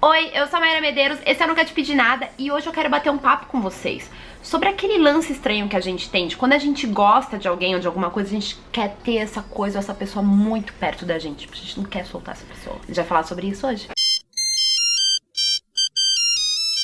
Oi, eu sou a Mayra Medeiros, esse é o Nunca Te Pedi Nada e hoje eu quero bater um papo com vocês sobre aquele lance estranho que a gente tem de quando a gente gosta de alguém ou de alguma coisa, a gente quer ter essa coisa ou essa pessoa muito perto da gente, a gente não quer soltar essa pessoa. A gente vai falar sobre isso hoje?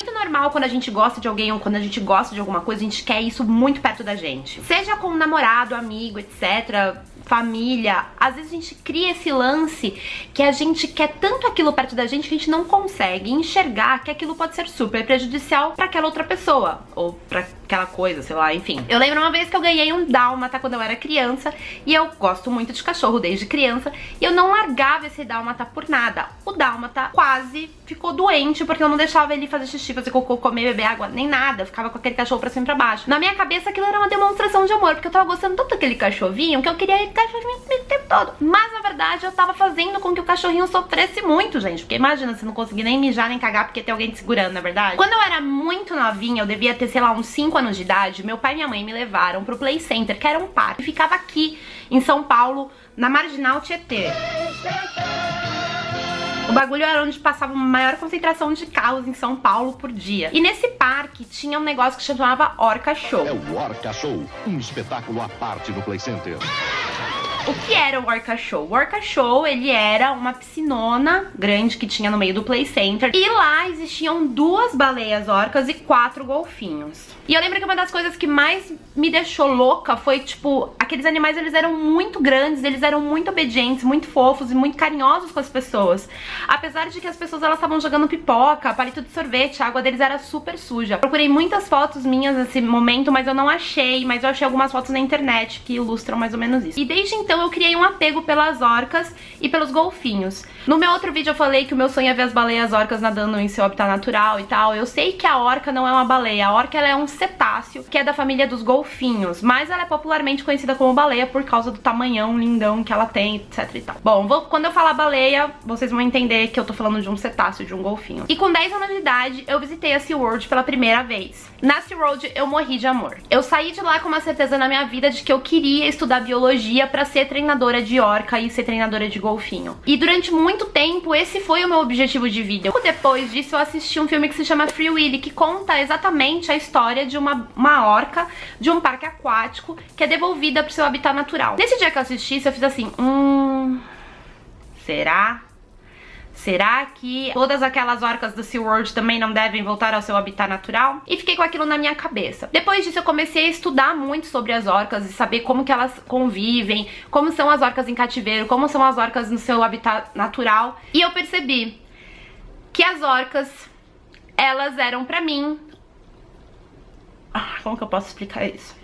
É muito normal quando a gente gosta de alguém ou quando a gente gosta de alguma coisa, a gente quer isso muito perto da gente. Seja com um namorado, amigo, etc., família, às vezes a gente cria esse lance que a gente quer tanto aquilo perto da gente que a gente não consegue enxergar que aquilo pode ser super prejudicial pra aquela outra pessoa ou pra aquela coisa, sei lá, enfim. Eu lembro uma vez que eu ganhei um dálmata quando eu era criança e eu gosto muito de cachorro desde criança e eu não largava esse dálmata por nada. O dálmata quase ficou doente porque eu não deixava ele fazer xixi, fazer cocô, comer, beber água, nem nada. Eu ficava com aquele cachorro pra cima e pra baixo. Na minha cabeça aquilo era uma demonstração de amor, porque eu tava gostando tanto daquele cachorrinho que eu queria ele cachorrinho comigo o tempo todo. Mas na verdade eu tava fazendo com que o cachorrinho sofresse muito, gente. Porque imagina, você não conseguir nem mijar nem cagar porque tem alguém te segurando, na verdade. Quando eu era muito novinha, eu devia ter, sei lá, uns 5 anos de idade, meu pai e minha mãe me levaram pro Play Center, que era um parque. Ficava aqui em São Paulo, na Marginal Tietê. O bagulho era onde passava uma maior concentração de carros em São Paulo por dia. E nesse parque tinha um negócio que chamava Orca Show. É o Orca Show, um espetáculo à parte do Play Center. O que era o Orca Show? O Orca Show, ele era uma piscinona grande que tinha no meio do Play Center. E lá existiam 2 baleias orcas e 4 golfinhos. E eu lembro que uma das coisas que mais me deixou louca foi, tipo, aqueles animais, eles eram muito grandes, eles eram muito obedientes, muito fofos e muito carinhosos com as pessoas. Apesar de que as pessoas, elas estavam jogando pipoca, palito de sorvete, a água deles era super suja. Procurei muitas fotos minhas nesse momento, mas eu não achei. Mas eu achei algumas fotos na internet que ilustram mais ou menos isso. E desde então eu criei um apego pelas orcas e pelos golfinhos. No meu outro vídeo eu falei que o meu sonho é ver as baleias orcas nadando em seu habitat natural e tal. Eu sei que a orca não é uma baleia. A orca, ela é um cetáceo, que é da família dos golfinhos, mas ela é popularmente conhecida como baleia por causa do tamanhão lindão que ela tem, etc e tal. Bom, quando eu falar baleia, vocês vão entender que eu tô falando de um cetáceo, de um golfinho. E com 10 anos de idade, eu visitei a SeaWorld pela primeira vez. Na SeaWorld, eu morri de amor. Eu saí de lá com uma certeza na minha vida de que eu queria estudar biologia pra ser treinadora de orca e ser treinadora de golfinho. E durante muito tempo, esse foi o meu objetivo de vida. Depois disso, eu assisti um filme que se chama Free Willy, que conta exatamente a história de uma orca de um parque aquático que é devolvida pro seu habitat natural. Nesse dia que eu assisti isso, eu fiz assim, será? Será que todas aquelas orcas do SeaWorld também não devem voltar ao seu habitat natural? E fiquei com aquilo na minha cabeça. Depois disso eu comecei a estudar muito sobre as orcas e saber como que elas convivem, como são as orcas em cativeiro, como são as orcas no seu habitat natural. E eu percebi que as orcas, elas eram pra mim... como que eu posso explicar isso?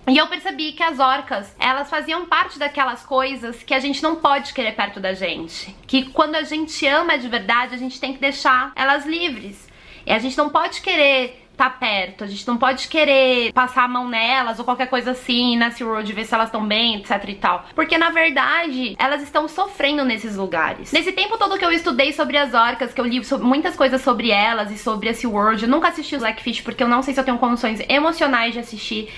E eu percebi que as orcas, elas faziam parte daquelas coisas que a gente não pode querer perto da gente. Que quando a gente ama de verdade, a gente tem que deixar elas livres. E a gente não pode querer tá perto, a gente não pode querer passar a mão nelas ou qualquer coisa assim, na SeaWorld, ver se elas estão bem, etc e tal. Porque na verdade, elas estão sofrendo nesses lugares. Nesse tempo todo que eu estudei sobre as orcas, que eu li muitas coisas sobre elas e sobre a SeaWorld, eu nunca assisti o Blackfish porque eu não sei se eu tenho condições emocionais de assistir.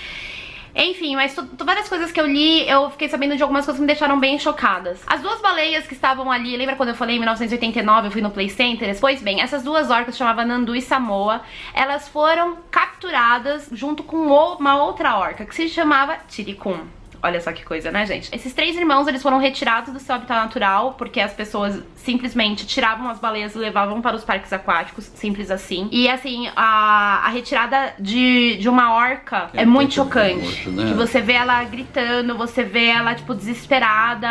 Enfim, mas várias coisas que eu li, eu fiquei sabendo de algumas coisas que me deixaram bem chocadas. As 2 baleias que estavam ali, lembra quando eu falei em 1989, eu fui no Play Center? Pois bem, essas 2 orcas se chamavam Nandu e Samoa, elas foram capturadas junto com uma outra orca que se chamava Tiricum. Olha só que coisa, né, gente? Esses 3 irmãos, eles foram retirados do seu habitat natural porque as pessoas simplesmente tiravam as baleias e levavam para os parques aquáticos, simples assim. E assim, a retirada de uma orca é muito chocante. Né? Que você vê ela gritando, você vê ela, tipo, desesperada.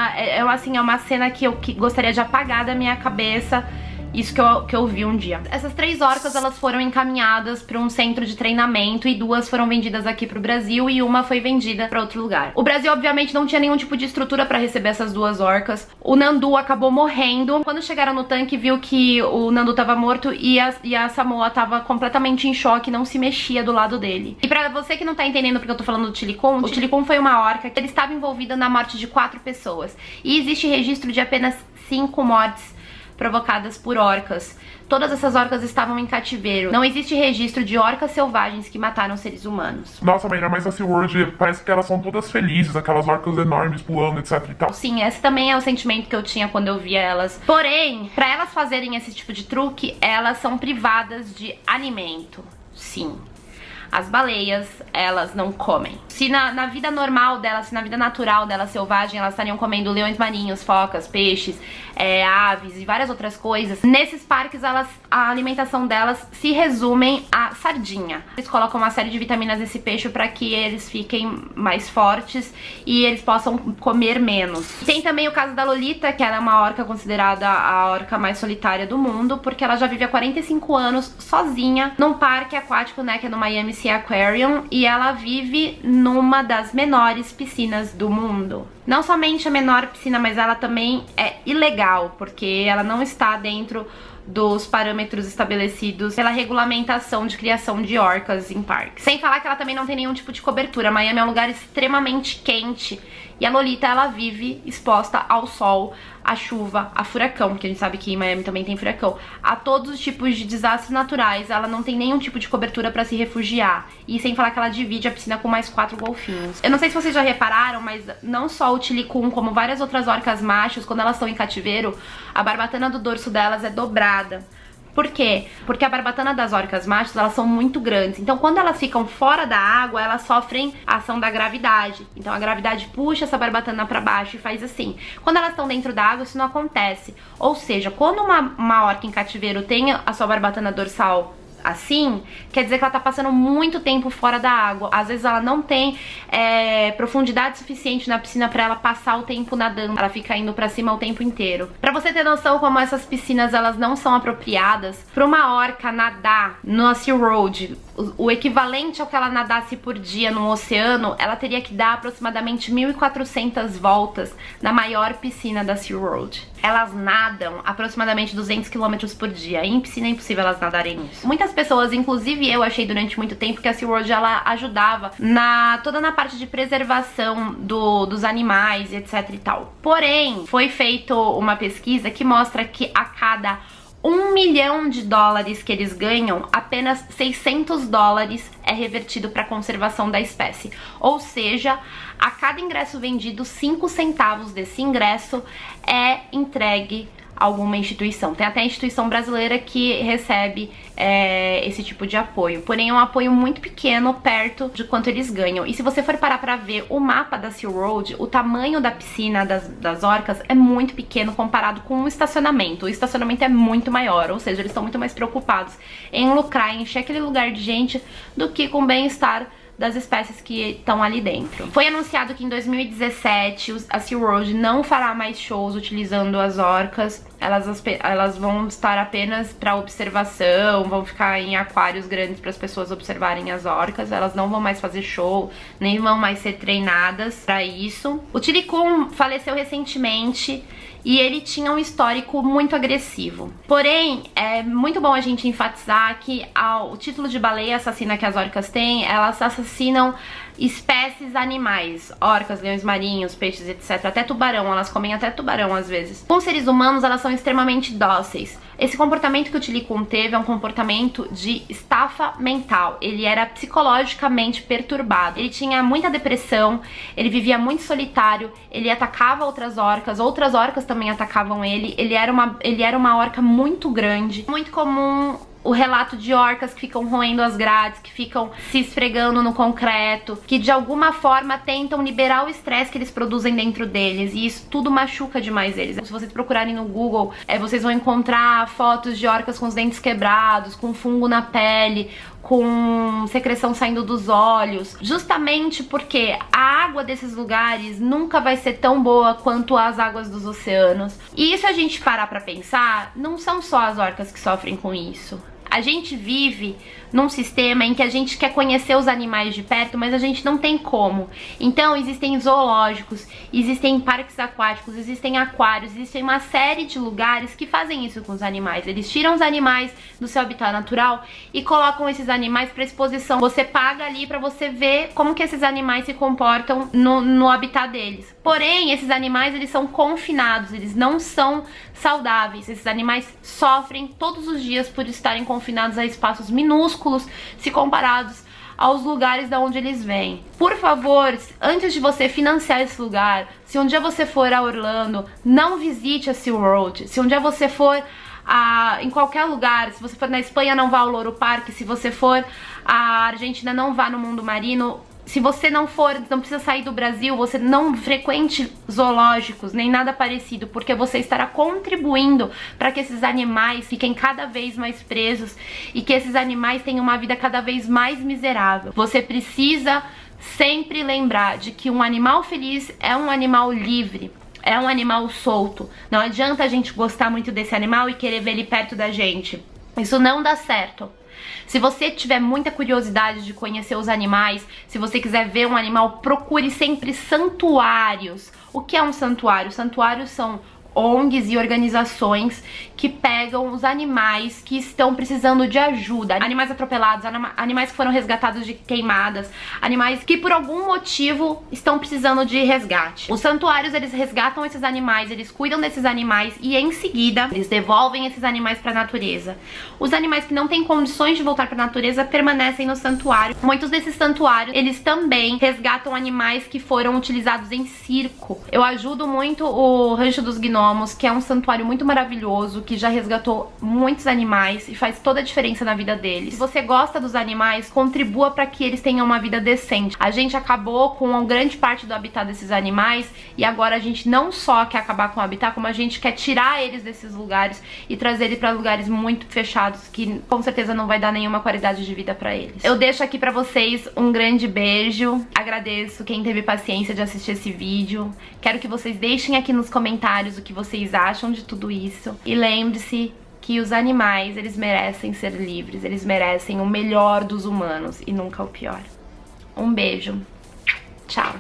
Assim, é uma cena que eu gostaria de apagar da minha cabeça. Isso que eu vi um dia. Essas 3 orcas, elas foram encaminhadas para um centro de treinamento e 2 foram vendidas aqui pro Brasil e uma foi vendida para outro lugar. O Brasil, obviamente, não tinha nenhum tipo de estrutura para receber essas 2 orcas. O Nandu acabou morrendo. Quando chegaram no tanque, viu que o Nandu tava morto e a Samoa tava completamente em choque, não se mexia do lado dele. E pra você que não tá entendendo porque eu tô falando do Tiricum, o Tiricum foi uma orca que ele estava envolvida na morte de 4 pessoas. E existe registro de apenas 5 mortes provocadas por orcas. Todas essas orcas estavam em cativeiro. Não existe registro de orcas selvagens que mataram seres humanos. Nossa, Mayra, mas a SeaWorld parece que elas são todas felizes, aquelas orcas enormes pulando, etc e tal. Sim, esse também é o sentimento que eu tinha quando eu via elas. Porém, pra elas fazerem esse tipo de truque, elas são privadas de alimento. Sim. As baleias, elas não comem. Se na vida normal delas, se na vida natural delas, selvagem, elas estariam comendo leões marinhos, focas, peixes, aves e várias outras coisas, nesses parques a alimentação delas se resumem a sardinha. Eles colocam uma série de vitaminas nesse peixe para que eles fiquem mais fortes e eles possam comer menos. Tem também o caso da Lolita, que ela é uma orca considerada a orca mais solitária do mundo, porque ela já vive há 45 anos sozinha num parque aquático, né, que é no Miami Sea Aquarium, e ela vive numa das menores piscinas do mundo. Não somente a menor piscina, mas ela também é ilegal, porque ela não está dentro dos parâmetros estabelecidos pela regulamentação de criação de orcas em parques. Sem falar que ela também não tem nenhum tipo de cobertura. Miami é um lugar extremamente quente e a Lolita, ela vive exposta ao sol, à chuva, a furacão, porque a gente sabe que em Miami também tem furacão, a todos os tipos de desastres naturais. Ela não tem nenhum tipo de cobertura pra se refugiar. E sem falar que ela divide a piscina com mais 4 golfinhos. Eu não sei se vocês já repararam, mas não só o tilicum, como várias outras orcas machos, quando elas estão em cativeiro, a barbatana do dorso delas é dobrada. Por quê? Porque a barbatana das orcas machos, elas são muito grandes. Então, quando elas ficam fora da água, elas sofrem a ação da gravidade. Então, a gravidade puxa essa barbatana pra baixo e faz assim. Quando elas estão dentro da água, isso não acontece. Ou seja, quando uma orca em cativeiro tem a sua barbatana dorsal assim, quer dizer que ela tá passando muito tempo fora da água. Às vezes ela não tem profundidade suficiente na piscina pra ela passar o tempo nadando. Ela fica indo pra cima o tempo inteiro. Pra você ter noção como essas piscinas, elas não são apropriadas, pra uma orca nadar no SeaWorld, o equivalente ao que ela nadasse por dia no oceano, ela teria que dar aproximadamente 1.400 voltas na maior piscina da SeaWorld. Elas nadam aproximadamente 200 km por dia. Em piscina é impossível elas nadarem isso. Muitas pessoas, inclusive eu, achei durante muito tempo que a SeaWorld, ela ajudava toda na parte de preservação dos animais, etc e tal. Porém, foi feita uma pesquisa que mostra que a cada $1 milhão que eles ganham, apenas $600 é revertido para a conservação da espécie. Ou seja, a cada ingresso vendido, 5 centavos desse ingresso é entregue a alguma instituição. Tem até a instituição brasileira que recebe esse tipo de apoio. Porém, é um apoio muito pequeno perto de quanto eles ganham. E se você for parar pra ver o mapa da SeaWorld, o tamanho da piscina das orcas é muito pequeno comparado com o estacionamento. O estacionamento é muito maior, ou seja, eles estão muito mais preocupados em lucrar, em encher aquele lugar de gente, do que com o bem-estar das espécies que estão ali dentro. Foi anunciado que em 2017 a SeaWorld não fará mais shows utilizando as orcas. Elas vão estar apenas para observação, vão ficar em aquários grandes para as pessoas observarem as orcas. Elas não vão mais fazer show, nem vão mais ser treinadas para isso. O tilicum faleceu recentemente e ele tinha um histórico muito agressivo. Porém, é muito bom a gente enfatizar que o título de baleia assassina que as orcas têm, elas assassinam espécies animais, orcas, leões marinhos, peixes, etc. Até tubarão, elas comem até tubarão às vezes. Com seres humanos, elas são extremamente dóceis. Esse comportamento que o tilicum teve é um comportamento de estafa mental. Ele era psicologicamente perturbado. Ele tinha muita depressão, ele vivia muito solitário, ele atacava outras orcas também atacavam ele. Ele era uma orca muito grande. Muito comum o relato de orcas que ficam roendo as grades, que ficam se esfregando no concreto, que de alguma forma tentam liberar o estresse que eles produzem dentro deles, e isso tudo machuca demais eles. Se vocês procurarem no Google, vocês vão encontrar fotos de orcas com os dentes quebrados, com fungo na pele, com secreção saindo dos olhos, justamente porque a água desses lugares nunca vai ser tão boa quanto as águas dos oceanos. E se a gente parar pra pensar, não são só as orcas que sofrem com isso. A gente vive num sistema em que a gente quer conhecer os animais de perto, mas a gente não tem como. Então existem zoológicos, existem parques aquáticos, existem aquários, existem uma série de lugares que fazem isso com os animais. Eles tiram os animais do seu habitat natural e colocam esses animais para exposição. Você paga ali para você ver como que esses animais se comportam no habitat deles. Porém, esses animais, eles são confinados, eles não são saudáveis. Esses animais sofrem todos os dias por estarem confinados a espaços minúsculos se comparados aos lugares da onde eles vêm. Por favor, antes de você financiar esse lugar, se um dia você for a Orlando, não visite a SeaWorld. Se um dia você for em qualquer lugar, se você for na Espanha, não vá ao Loro Parque. Se você for à Argentina, não vá no Mundo Marino. Se você não precisa sair do Brasil, você não frequente zoológicos, nem nada parecido, porque você estará contribuindo para que esses animais fiquem cada vez mais presos e que esses animais tenham uma vida cada vez mais miserável. Você precisa sempre lembrar de que um animal feliz é um animal livre, é um animal solto. Não adianta a gente gostar muito desse animal e querer ver ele perto da gente. Isso não dá certo. Se você tiver muita curiosidade de conhecer os animais, se você quiser ver um animal, procure sempre santuários. O que é um santuário? Santuários são ONGs e organizações que pegam os animais que estão precisando de ajuda, animais atropelados, animais que foram resgatados de queimadas, animais que por algum motivo estão precisando de resgate. Os santuários, eles resgatam esses animais, eles cuidam desses animais e em seguida eles devolvem esses animais para a natureza. Os animais que não têm condições de voltar para a natureza permanecem no santuário. Muitos desses santuários, eles também resgatam animais que foram utilizados em circo. Eu ajudo muito o Rancho dos Gnomos, que é um santuário muito maravilhoso, que já resgatou muitos animais e faz toda a diferença na vida deles. Se você gosta dos animais, contribua para que eles tenham uma vida decente. A gente acabou com uma grande parte do habitat desses animais e agora a gente não só quer acabar com o habitat, como a gente quer tirar eles desses lugares e trazer eles para lugares muito fechados, que com certeza não vai dar nenhuma qualidade de vida para eles. Eu deixo aqui para vocês um grande beijo. Agradeço quem teve paciência de assistir esse vídeo. Quero que vocês deixem aqui nos comentários o que vocês acham de tudo isso. E lembre-se que os animais, eles merecem ser livres, eles merecem o melhor dos humanos e nunca o pior. Um beijo. Tchau.